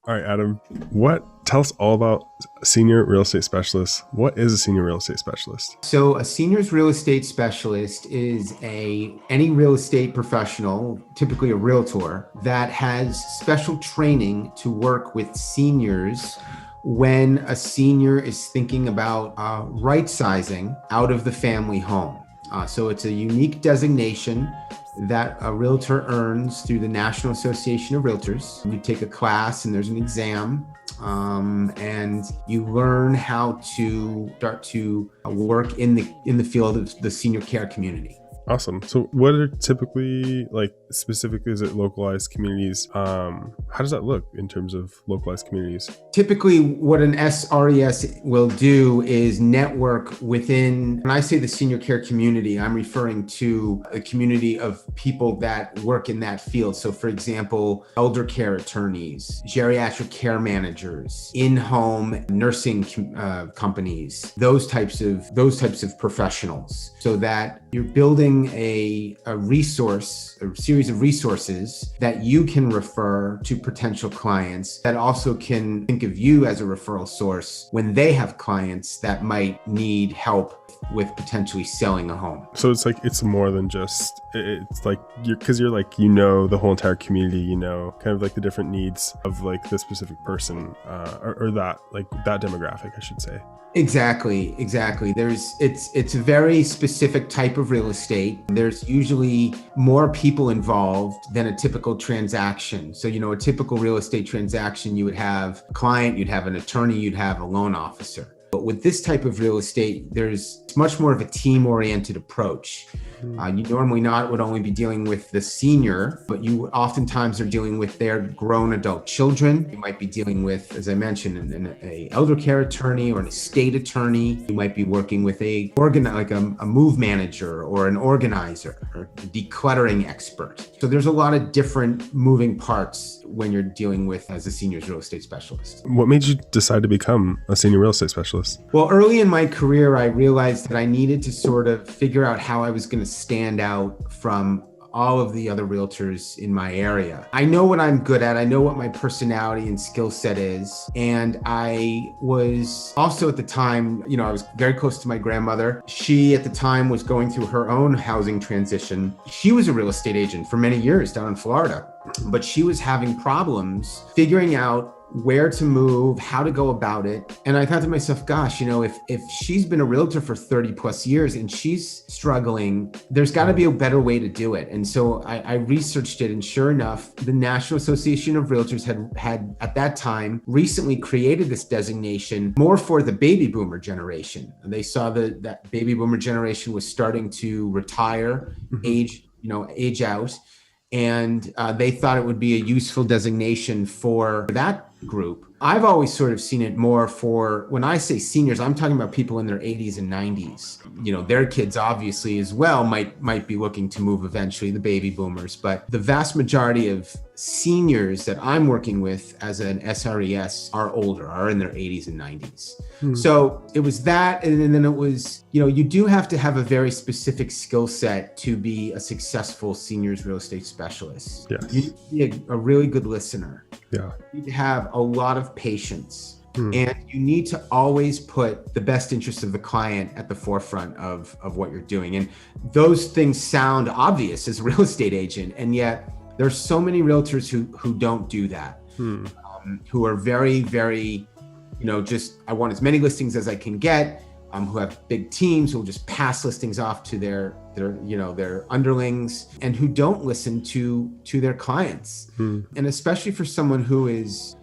All right, Adam, tell us all about senior real estate specialist. What is a senior real estate specialist? So a seniors real estate specialist is any real estate professional, typically a realtor, that has special training to work with seniors when a senior is thinking about right sizing out of the family home. So it's a unique designation that a realtor earns through the National Association of Realtors. You take a class and there's an exam, and you learn how to start to work in the field of the senior care community. Awesome. So what are typically, like, specifically, is it localized communities? How does that look in terms of localized communities? Typically, what an SRES will do is network within, when I say the senior care community, I'm referring to a community of people that work in that field. So for example, elder care attorneys, geriatric care managers, in-home nursing companies, those types of professionals, so that you're building a series of resources that you can refer to potential clients that also can think of you as a referral source when they have clients that might need help with potentially selling a home. So it's more than just, it's like you're like, the whole entire community, kind of like the different needs of like the specific person, or that demographic, I should say. Exactly. It's a very specific type of real estate. There's usually more people involved than a typical transaction. So, a typical real estate transaction, you would have a client, you'd have an attorney, you'd have a loan officer. But with this type of real estate, there's much more of a team-oriented approach. You normally would only be dealing with the senior, but you oftentimes are dealing with their grown adult children. You might be dealing with, as I mentioned, an elder care attorney or an estate attorney. You might be working with a move manager or an organizer or a decluttering expert. So there's a lot of different moving parts when you're dealing with as a seniors real estate specialist. What made you decide to become a senior real estate specialist? Well, early in my career, I realized that I needed to sort of figure out how I was going to stand out from all of the other realtors in my area. I know what I'm good at. I know what my personality and skill set is. And I was also at the time, I was very close to my grandmother. She at the time was going through her own housing transition. She was a real estate agent for many years down in Florida, but she was having problems figuring out where to move, how to go about it. And I thought to myself, gosh, if she's been a realtor for 30 plus years and she's struggling, there's got to be a better way to do it. And so I researched it, and sure enough, the National Association of Realtors had at that time recently created this designation more for the baby boomer generation. And they saw that baby boomer generation was starting to retire, age out. And they thought it would be a useful designation for that group. I've always sort of seen it more for, when I say seniors, I'm talking about people in their 80s and 90s. Their kids obviously as well might be looking to move eventually, the baby boomers. But the vast majority of seniors that I'm working with as an SRES are in their 80s and 90s. So it was that, and then it was, you do have to have a very specific skill set to be a successful seniors real estate specialist. Yes. You need to be a really good listener. Yeah. You need to have a lot of patience. And you need to always put the best interest of the client at the forefront of what you're doing. And those things sound obvious as a real estate agent, and yet there's so many realtors who don't do that, who are very, very, just, I want as many listings as I can get, who have big teams, who will just pass listings off to their underlings, and who don't listen to their clients. And especially for someone who is,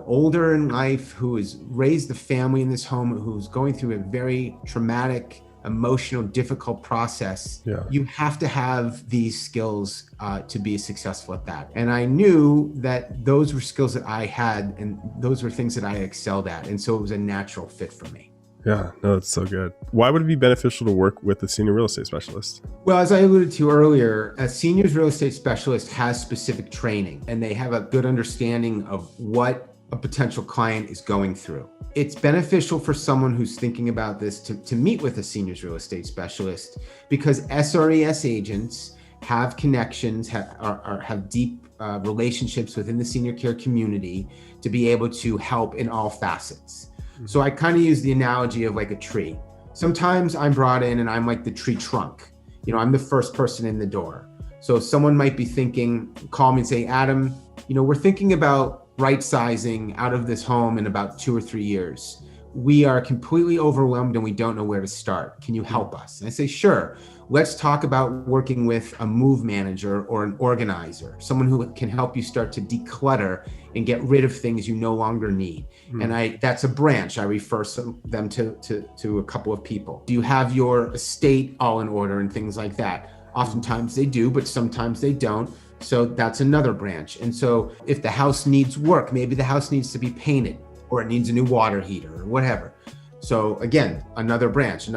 older in life, who has raised a family in this home, who's going through a very traumatic, emotional, difficult process. Yeah. You have to have these skills to be successful at that. And I knew that those were skills that I had, and those were things that I excelled at. And so it was a natural fit for me. Yeah, no, that's so good. Why would it be beneficial to work with a senior real estate specialist? Well, as I alluded to earlier, a seniors real estate specialist has specific training, and they have a good understanding of what a potential client is going through. It's beneficial for someone who's thinking about this to meet with a seniors real estate specialist, because SRES agents have connections, have deep relationships within the senior care community to be able to help in all facets. So I kind of use the analogy of like a tree. Sometimes I'm brought in and I'm like the tree trunk. I'm the first person in the door. So someone might be thinking, call me and say, Adam, we're thinking about right sizing out of this home in about 2 or 3 years. We are completely overwhelmed and we don't know where to start. Can you help us? And I say, sure. Let's talk about working with a move manager or an organizer, someone who can help you start to declutter and get rid of things you no longer need. And that's a branch. I refer them to a couple of people. Do you have your estate all in order and things like that? Oftentimes they do, but sometimes they don't. So that's another branch. And so if the house needs work, maybe the house needs to be painted or it needs a new water heater or whatever. So again, another branch.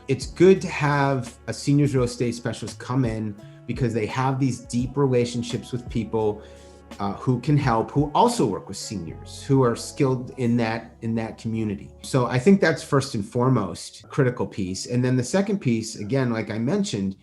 It's good to have a seniors real estate specialist come in because they have these deep relationships with people who can help, who also work with seniors, who are skilled in that community. So I think that's first and foremost critical piece. And then the second piece, again, like I mentioned,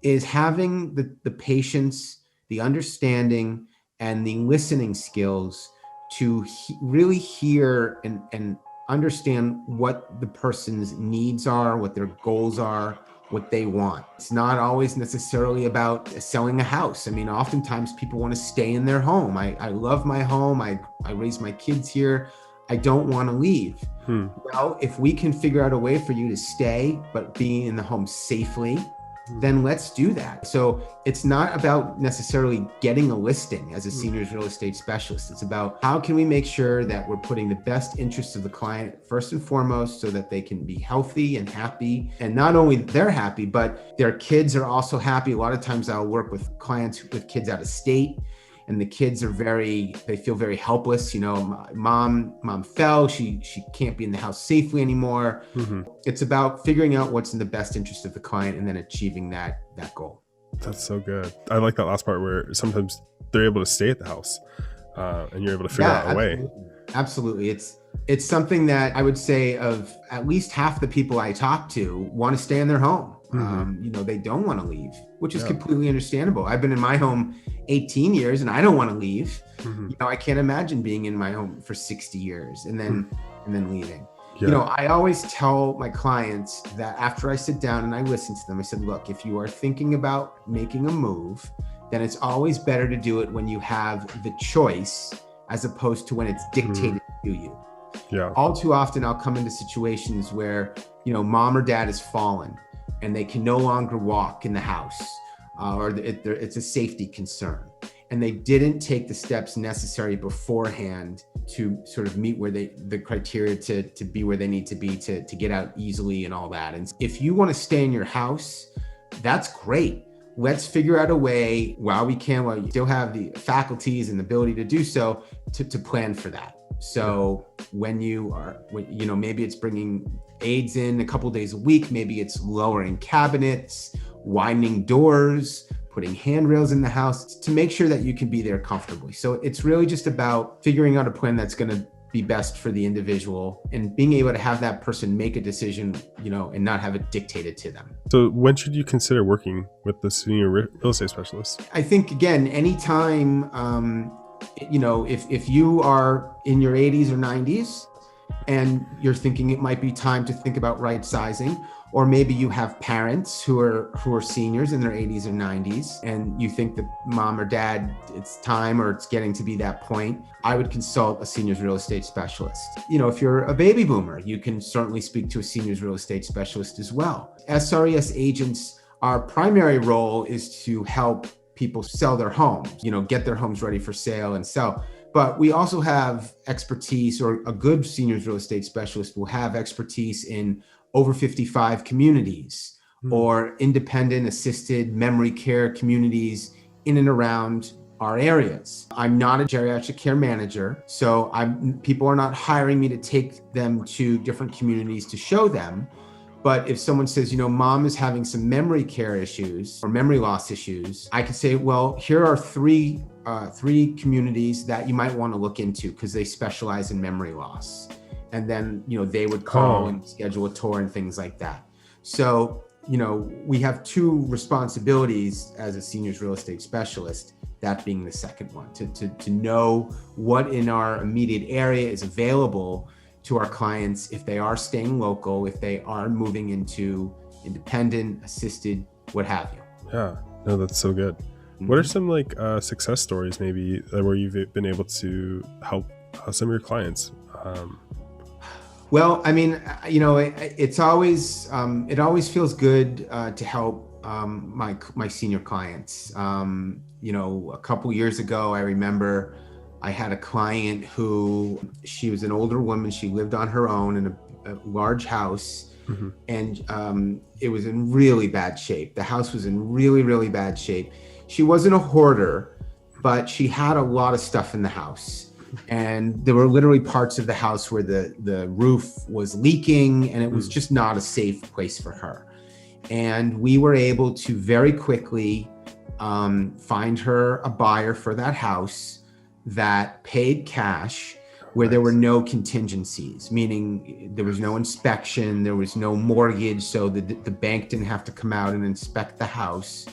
is having the patience, the understanding, and the listening skills to really hear and understand what the person's needs are, what their goals are, what they want. It's not always necessarily about selling a house. I mean, oftentimes people want to stay in their home. I love my home. I raise my kids here. I don't want to leave. Well, if we can figure out a way for you to stay, but be in the home safely, then let's do that. So it's not about necessarily getting a listing as a seniors real estate specialist. It's about how can we make sure that we're putting the best interests of the client first and foremost so that they can be healthy and happy. And not only they're happy, but their kids are also happy. A lot of times I'll work with clients with kids out of state, and the kids are they feel very helpless. Mom fell, she can't be in the house safely anymore. It's about figuring out what's in the best interest of the client and then achieving that goal. That's so good. I like that last part where sometimes they're able to stay at the house and you're able to figure out a way. Absolutely. It's something that I would say of at least half the people I talk to want to stay in their home. They don't want to leave, which is completely understandable. I've been in my home 18 years and I don't want to leave. I can't imagine being in my home for 60 years and then leaving. I always tell my clients that after I sit down and I listen to them, I said, look, if you are thinking about making a move, then it's always better to do it when you have the choice as opposed to when it's dictated to you. All too often I'll come into situations where, mom or dad has fallen and they can no longer walk in the house, or it's a safety concern. And they didn't take the steps necessary beforehand to sort of meet the criteria to be where they need to be to get out easily and all that. And if you want to stay in your house, that's great. Let's figure out a way while you still have the faculties and the ability to do so to plan for that. So when maybe it's bringing aides in a couple days a week, maybe it's lowering cabinets, widening doors, putting handrails in the house to make sure that you can be there comfortably. So it's really just about figuring out a plan that's going to be best for the individual and being able to have that person make a decision, and not have it dictated to them. So when should you consider working with the senior real estate specialist? I think, again, anytime, if you are in your 80s or 90s and you're thinking it might be time to think about right sizing, or maybe you have parents who are seniors in their 80s or 90s, and you think that mom or dad, it's time or it's getting to be that point, I would consult a seniors real estate specialist. If you're a baby boomer, you can certainly speak to a seniors real estate specialist as well. SRES agents, our primary role is to help people sell their homes, get their homes ready for sale and sell. But we also have expertise, or a good seniors real estate specialist will have expertise in over 55 communities or independent assisted memory care communities in and around our areas. I'm not a geriatric care manager, so people are not hiring me to take them to different communities to show them. But if someone says, mom is having some memory care issues or memory loss issues, I could say, well, here are three communities that you might want to look into because they specialize in memory loss. And then, they would call and schedule a tour and things like that. So we have two responsibilities as a seniors real estate specialist, that being the second one, to know what in our immediate area is available to our clients if they are staying local, if they are moving into independent, assisted, what have you. Yeah, no, that's so good. What are some like success stories maybe where you've been able to help some of your clients? Well, I mean, it's always it always feels good to help my senior clients. A couple years ago, I remember I had a client who, she was an older woman. She lived on her own in a large house. Mm-hmm. And it was in really bad shape. The house was in really, really bad shape. She wasn't a hoarder, but she had a lot of stuff in the house. And there were literally parts of the house where the roof was leaking, and it was just not a safe place for her. And we were able to very quickly find her a buyer for that house that paid cash, where there were no contingencies, meaning there was no inspection, there was no mortgage, so the bank didn't have to come out and inspect the house.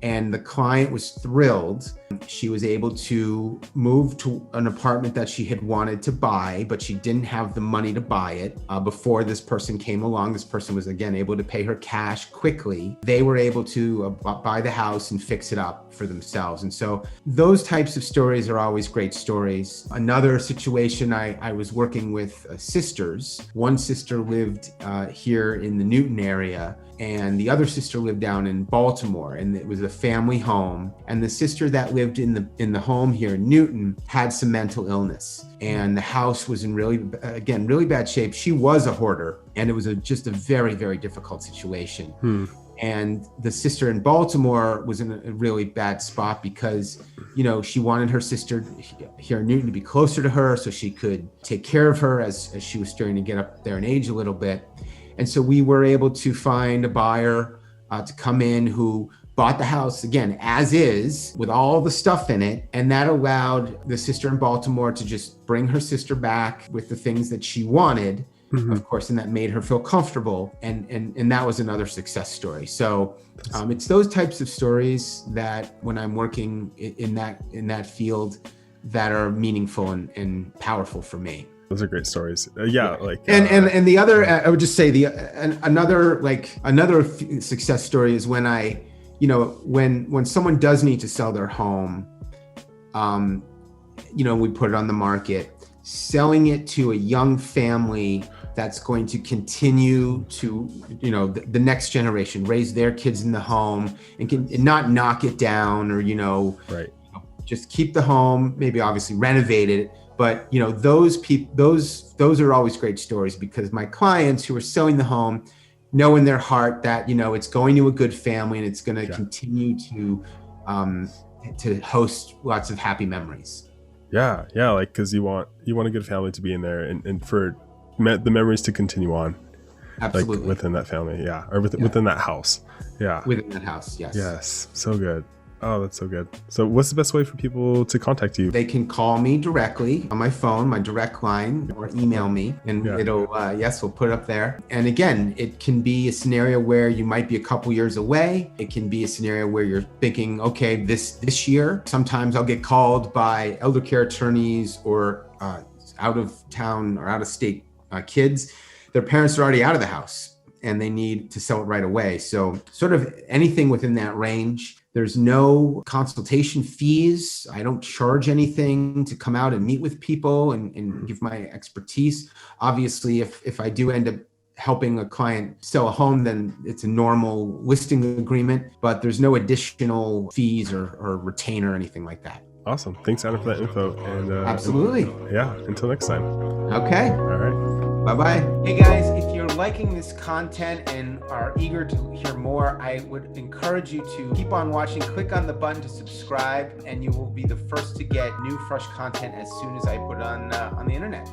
And the client was thrilled. She was able to move to an apartment that she had wanted to buy, but she didn't have the money to buy it before this person came along. This person was, again, able to pay her cash quickly. They were able to buy the house and fix it up for themselves. And so those types of stories are always great stories. Another situation, I was working with sisters. One sister lived here in the Newton area, and the other sister lived down in Baltimore, and it was a family home. And the sister that lived in the home here in Newton had some mental illness, and the house was in really bad shape. She was a hoarder, and it was just a very, very difficult situation. And the sister in Baltimore was in a really bad spot because, she wanted her sister here in Newton to be closer to her so she could take care of her as she was starting to get up there in age a little bit. And so we were able to find a buyer to come in who bought the house, again, as is, with all the stuff in it. And that allowed the sister in Baltimore to just bring her sister back with the things that she wanted, of course, and that made her feel comfortable. And that was another success story. So it's those types of stories that when I'm working in that field that are meaningful and powerful for me. Those are great stories. And the other, I would just say another success story is when when someone does need to sell their home, we put it on the market, selling it to a young family that's going to continue to, the next generation, raise their kids in the home and not knock it down or, just keep the home, maybe obviously renovate it. But those are always great stories, because my clients who are selling the home know in their heart that it's going to a good family and it's going to continue to host lots of happy memories. Yeah, like because you want a good family to be in there and for the memories to continue on. Absolutely. Like within that family, or within that house. Yeah. Within that house, yes. Yes, so good. Oh, that's so good. So what's the best way for people to contact you? They can call me directly on my phone, my direct line, or email me, and it'll, we'll put it up there. And again, it can be a scenario where you might be a couple years away. It can be a scenario where you're thinking, okay, this year. Sometimes I'll get called by elder care attorneys or out of town or out of state kids. Their parents are already out of the house and they need to sell it right away. So sort of anything within that range. There's no consultation fees. I don't charge anything to come out and meet with people and give my expertise. Obviously, if I do end up helping a client sell a home, then it's a normal listing agreement, but there's no additional fees or retainer or anything like that. Awesome. Thanks, Adam, for that info. And absolutely. Until next time. Okay. All right. Bye-bye. Hey guys, if you're liking this content and are eager to hear more, I would encourage you to keep on watching. Click on the button to subscribe, and you will be the first to get new, fresh content as soon as I put it on the internet.